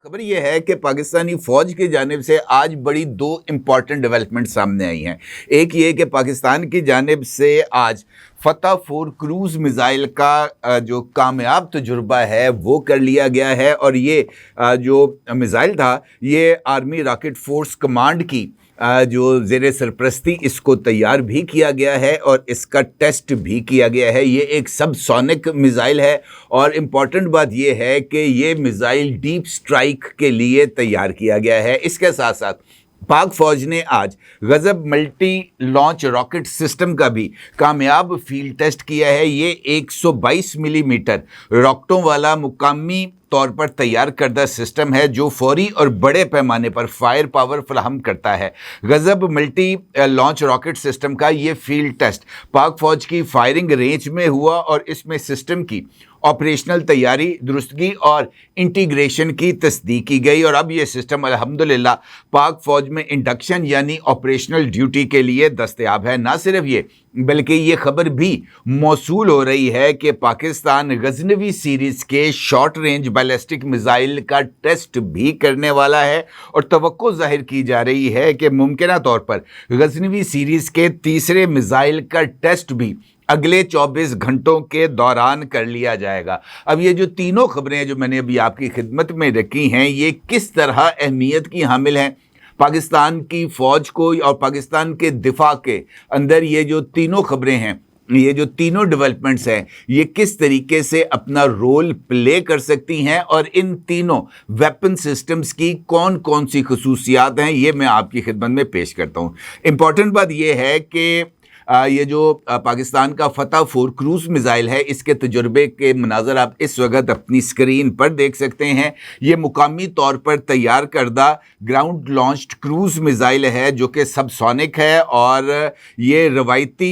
खबर ये है कि पाकिस्तानी फौज की जानिब से आज बड़ी दो इम्पॉर्टेंट डेवलपमेंट सामने आई हैं। एक ये कि पाकिस्तान की जानिब से आज फतह 4 क्रूज मिसाइल का जो कामयाब तजुर्बा है वो कर लिया गया है और ये जो मिसाइल था ये आर्मी रॉकेट फोर्स कमांड की जो ज़ेरे सरपरस्ती इसको तैयार भी किया गया है और इसका टेस्ट भी किया गया है। ये एक सबसोनिक मिसाइल है और इम्पॉर्टेंट बात ये है कि ये मिसाइल डीप स्ट्राइक के लिए तैयार किया गया है। इसके साथ साथ पाक फौज ने आज गजब मल्टी लॉन्च रॉकेट सिस्टम का भी कामयाब फील्ड टेस्ट किया है। ये 122 मिलीमीटर रॉकेटों वाला मुकामी तौर पर तैयार करदा सिस्टम है जो फौरी और बड़े पैमाने पर फायर पावर फराहम करता है। गजब मल्टी लॉन्च रॉकेट सिस्टम का ये फील्ड टेस्ट पाक फौज की फायरिंग रेंज में हुआ और इसमें सिस्टम की ऑपरेशनल तैयारी, दुरुस्तगी और इंटीग्रेशन की तस्दीक की गई और अब ये सिस्टम अल्हम्दुलिल्लाह पाक फौज में इंडक्शन यानी ऑपरेशनल ड्यूटी के लिए दस्तयाब है। ना सिर्फ ये बल्कि ये खबर भी मौसूल हो रही है कि पाकिस्तान गजनवी सीरीज़ के शॉर्ट रेंज बैलिस्टिक मिसाइल का टेस्ट भी करने वाला है और तवक्को जाहिर की जा रही है कि मुमकिना तौर पर गजनवी सीरीज़ के तीसरे मिसाइल का टेस्ट भी अगले 24 घंटों के दौरान कर लिया जाएगा। अब ये जो तीनों खबरें जो मैंने अभी आपकी खिदमत में रखी हैं ये किस तरह अहमियत की हामिल हैं पाकिस्तान की फ़ौज को और पाकिस्तान के दिफा के अंदर, ये जो तीनों खबरें हैं, ये जो तीनों डेवलपमेंट्स हैं, ये किस तरीके से अपना रोल प्ले कर सकती हैं और इन तीनों वेपन सिस्टम्स की कौन कौन सी खसूसियात हैं, ये मैं आपकी खिदमत में पेश करता हूँ। इम्पॉर्टेंट बात ये है कि ये जो पाकिस्तान का फतह 4 क्रूज मिसाइल है इसके तजुर्बे के मनाज़र आप इस वक्त अपनी स्क्रीन पर देख सकते हैं। ये मुकामी तौर पर तैयार करदा ग्राउंड लॉन्च्ड क्रूज मिसाइल है जो कि सबसोनिक है और ये रवायती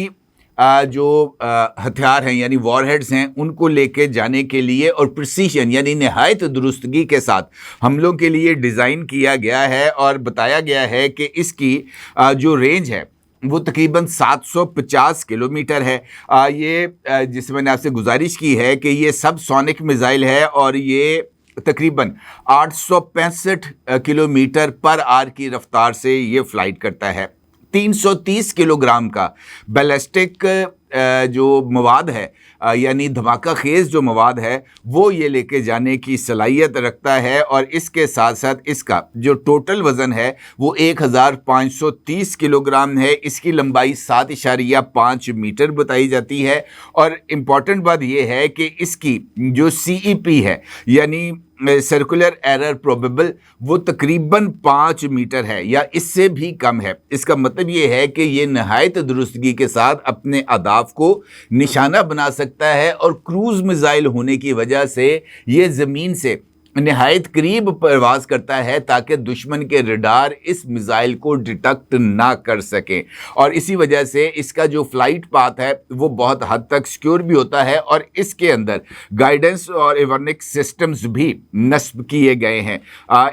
जो हथियार हैं यानी वॉरहेड्स हैं उनको लेके जाने के लिए और प्रिसीशन यानी नहायत दुरुस्तगी के साथ हमलों के लिए डिज़ाइन किया गया है और बताया गया है कि इसकी जो रेंज है वो तकरीबन 750 किलोमीटर है। ये जिस मैंने आपसे गुजारिश की है कि ये सब सोनिक मिसाइल है और ये तकरीबन 865 किलोमीटर पर आवर की रफ्तार से ये फ़्लाइट करता है। 330 किलोग्राम का बैलिस्टिक जो मवाद है यानी धमाका खेज जो मवाद है वो ये लेके जाने की सलाहियत रखता है और इसके साथ साथ इसका जो टोटल वज़न है वो 1530 किलोग्राम है। इसकी लंबाई 7.5 मीटर बताई जाती है और इम्पॉर्टेंट बात ये है कि इसकी जो CEP है यानी सर्कुलर एरर प्रोबेबल वो तकरीबन 5 मीटर है या इससे भी कम है। इसका मतलब ये है कि ये नहायत दुरुस्तगी के साथ अपने अहदाफ को निशाना बना सकता है और क्रूज़ मिसाइल होने की वजह से ये ज़मीन से नहायत करीब परवाज करता है ताकि दुश्मन के रडार इस मिसाइल को डिटेक्ट ना कर सकें और इसी वजह से इसका जो फ्लाइट पाथ है वो बहुत हद तक सिक्योर भी होता है और इसके अंदर गाइडेंस और एवियोनिक्स सिस्टम्स भी नस्ब किए गए हैं।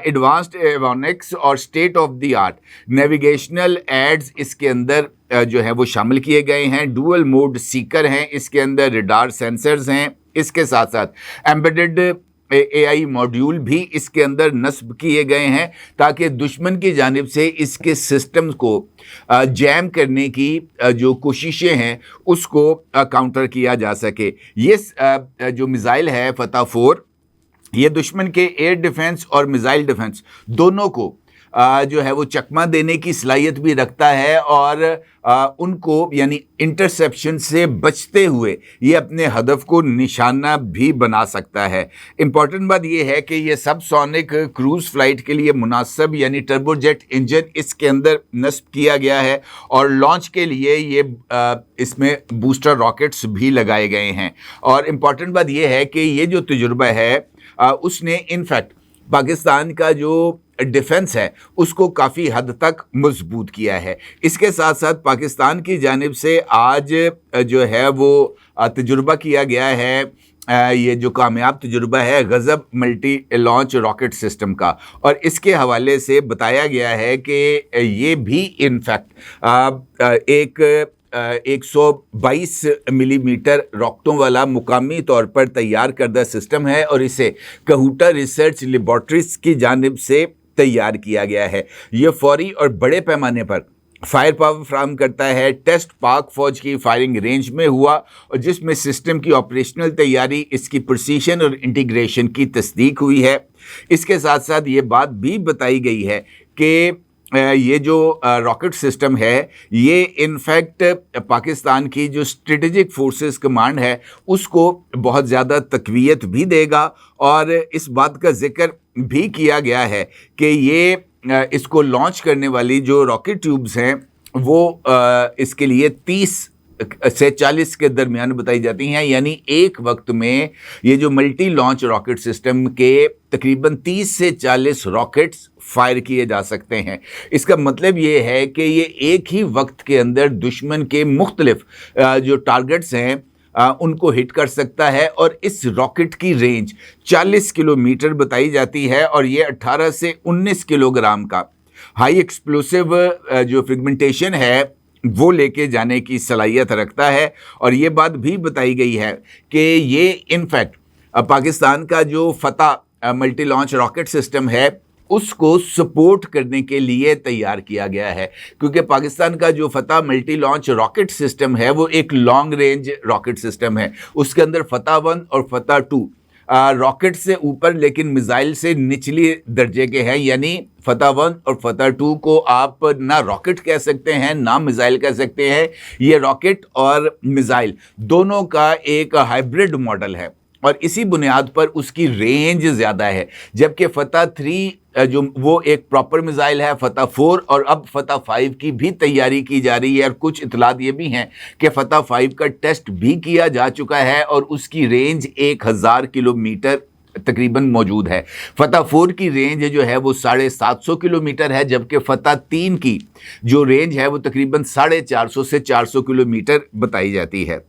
एडवांस्ड एवियोनिक्स और state of the art navigational aids इसके अंदर जो है वो शामिल किए गए हैं। डुअल मोड सीकर हैं, इसके अंदर रडार सेंसर्स हैं, इसके साथ साथ एम्बेडेड AI मॉड्यूल भी इसके अंदर नस्ब किए गए हैं ताकि दुश्मन की जानिब से इसके सिस्टम को जैम करने की जो कोशिशें हैं उसको काउंटर किया जा सके। ये जो मिसाइल है फतह 4 ये दुश्मन के एयर डिफेंस और मिसाइल डिफेंस दोनों को जो है वो चकमा देने की सलाहियत भी रखता है और उनको यानी इंटरसेप्शन से बचते हुए ये अपने हदफ को निशाना भी बना सकता है। इम्पॉर्टेंट बात ये है कि ये सब सोनिक क्रूज़ फ्लाइट के लिए मुनासिब यानी टर्बोजेट इंजन इसके अंदर नस्ब किया गया है और लॉन्च के लिए ये इसमें बूस्टर रॉकेट्स भी लगाए गए हैं और इम्पॉर्टेंट बात ये है कि ये जो तजुर्बा है उसने इनफैक्ट पाकिस्तान का जो डिफेंस है उसको काफ़ी हद तक मजबूत किया है। इसके साथ साथ पाकिस्तान की जानिब से आज जो है वो तजुर्बा किया गया है ये जो कामयाब तजुर्बा है गजब मल्टी लॉन्च रॉकेट सिस्टम का और इसके हवाले से बताया गया है कि ये भी इनफैक्ट एक 122 मिलीमीटर रॉकेटों वाला मुकामी तौर पर तैयार करदा सिस्टम है और इसे कहूटा रिसर्च लेबॉर्ट्रीज की जानिब से तैयार किया गया है। ये फौरी और बड़े पैमाने पर फायर पावर फ्राहम करता है। टेस्ट पाक फौज की फायरिंग रेंज में हुआ और जिसमें सिस्टम की ऑपरेशनल तैयारी, इसकी प्रिसीशन और इंटीग्रेशन की तस्दीक हुई है। इसके साथ साथ ये बात भी बताई गई है कि ये जो रॉकेट सिस्टम है ये इनफैक्ट पाकिस्तान की जो स्ट्रेटेजिक फोर्सेस कमांड है उसको बहुत ज़्यादा तक़वियत भी देगा और इस बात का जिक्र भी किया गया है कि ये इसको लॉन्च करने वाली जो रॉकेट ट्यूब्स हैं वो इसके लिए 30 से 40 के दरमियान बताई जाती हैं, यानी एक वक्त में ये जो मल्टी लॉन्च रॉकेट सिस्टम के तकरीबन 30 से 40 रॉकेट्स फायर किए जा सकते हैं। इसका मतलब ये है कि ये एक ही वक्त के अंदर दुश्मन के मुख्तलिफ जो टारगेट्स हैं उनको हिट कर सकता है और इस रॉकेट की रेंज 40 किलोमीटर बताई जाती है और ये 18 से 19 किलोग्राम का हाई एक्सप्लोसिव जो फ्रेगमेंटेशन है वो लेके जाने की सलाहियत रखता है। और ये बात भी बताई गई है कि ये इनफैक्ट पाकिस्तान का जो फतह मल्टी लॉन्च रॉकेट सिस्टम है उसको सपोर्ट करने के लिए तैयार किया गया है, क्योंकि पाकिस्तान का जो फतह मल्टी लॉन्च रॉकेट सिस्टम है वो एक लॉन्ग रेंज रॉकेट सिस्टम है। उसके अंदर फतह 1 और फतह 2 रॉकेट से ऊपर लेकिन मिसाइल से निचली दर्जे के हैं, यानी फतह 1 और फतह 2 को आप ना रॉकेट कह सकते हैं ना मिसाइल कह सकते हैं। ये रॉकेट और मिसाइल दोनों का एक हाइब्रिड मॉडल है और इसी बुनियाद पर उसकी रेंज ज़्यादा है। जबकि फतह 3 जो वो एक प्रॉपर मिसाइल है, फतह 4 और अब फतह 5 की भी तैयारी की जा रही है और कुछ इतलात ये भी हैं कि फतह 5 का टेस्ट भी किया जा चुका है और उसकी रेंज 1000 किलोमीटर तकरीबन मौजूद है। फतह 4 की रेंज जो है वो 750 किलोमीटर है, जबकि फतह 3 की जो रेंज है वो तकरीबन 450 से 400 किलोमीटर बताई जाती है।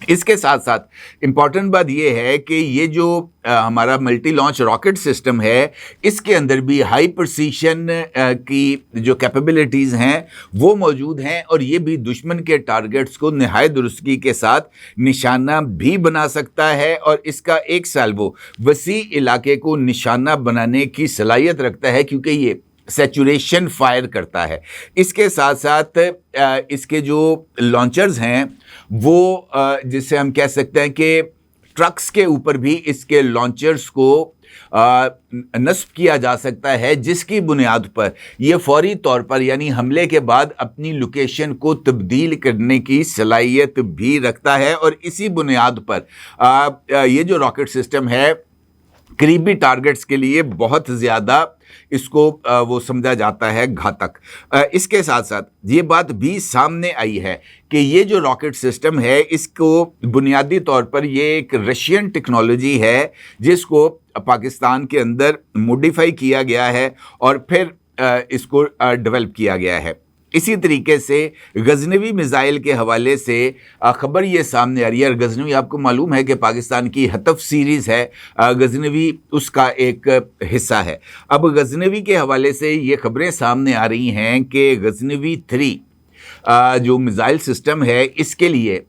इसके साथ साथ इम्पॉर्टेंट बात यह है कि ये जो हमारा मल्टी लॉन्च रॉकेट सिस्टम है इसके अंदर भी हाई प्रिसीशन की जो कैपेबिलिटीज़ हैं वो मौजूद हैं और ये भी दुश्मन के टारगेट्स को निहायत दुरुस्तगी के साथ निशाना भी बना सकता है और इसका एक साल्वो वसी इलाके को निशाना बनाने की सलाहियत रखता है, क्योंकि ये सैचुरेशन फायर करता है। इसके साथ साथ इसके जो लॉन्चर्स हैं वो जिसे हम कह सकते हैं कि ट्रक्स के ऊपर भी इसके लॉन्चर्स को नस्ब किया जा सकता है, जिसकी बुनियाद पर ये फौरी तौर पर यानी हमले के बाद अपनी लोकेशन को तब्दील करने की सलाहियत भी रखता है। और इसी बुनियाद पर ये जो रॉकेट सिस्टम है करीबी टारगेट्स के लिए बहुत ज़्यादा इसको वो समझा जाता है घातक। इसके साथ साथ ये बात भी सामने आई है कि ये जो रॉकेट सिस्टम है इसको बुनियादी तौर पर ये एक रशियन टेक्नोलॉजी है जिसको पाकिस्तान के अंदर मॉडिफाई किया गया है और फिर इसको डेवलप किया गया है। इसी तरीके से गजनवी मिसाइल के हवाले से ख़बर ये सामने आ रही है। गजनवी आपको मालूम है कि पाकिस्तान की हतफ सीरीज़ है, गजनवी उसका एक हिस्सा है। अब गजनवी के हवाले से ये ख़बरें सामने आ रही हैं कि गजनवी 3 जो मिसाइल सिस्टम है इसके लिए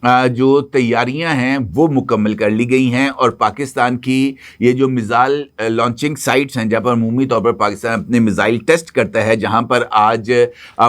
जो तैयारियां हैं वो मुकम्मल कर ली गई हैं और पाकिस्तान की ये जो मिसाइल लॉन्चिंग साइट्स हैं जहाँ पर अमूमी तौर पर पाकिस्तान अपने मिसाइल टेस्ट करता है, जहाँ पर आज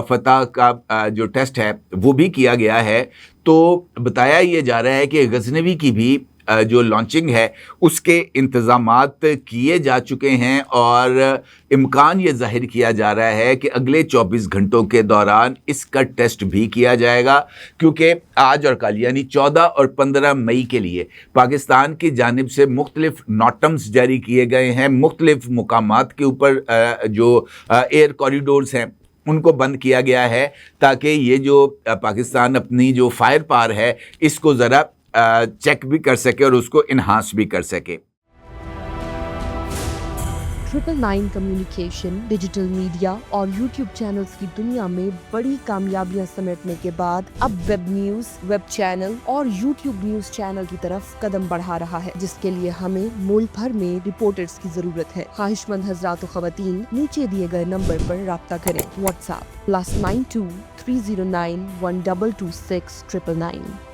फतह का जो टेस्ट है वो भी किया गया है, तो बताया ये जा रहा है कि गजनवी की भी जो लॉन्चिंग है उसके इंतज़ामात किए जा चुके हैं और इम्कान ये जाहिर किया जा रहा है कि अगले 24 घंटों के दौरान इसका टेस्ट भी किया जाएगा, क्योंकि आज और कल यानी 14 और 15 मई के लिए पाकिस्तान की जानिब से मुख्तलिफ नॉटम्स जारी किए गए हैं। मुख्तलिफ मुकामात के ऊपर जो एयर कॉरिडोर्स हैं उनको बंद किया गया है ताकि ये जो पाकिस्तान अपनी जो फायर पावर है इसको ज़रा चेक भी कर सके और उसको इन्हांस भी कर सके। 999 کمیونیکیشن، ڈیجیٹل میڈیا اور یوٹیوب چینلز کی دنیا میں بڑی کامیابیاں سمیٹنے کے بعد اب ویب نیوز، ویب چینل اور یوٹیوب نیوز چینل کی طرف قدم بڑھا رہا ہے، جس کے لیے ہمیں ملک بھر میں رپورٹرز کی ضرورت ہے۔ خواہش مند حضرات و خواتین نیچے دیے گئے نمبر پر رابطہ کریں۔ What's app +92 309 1226 999۔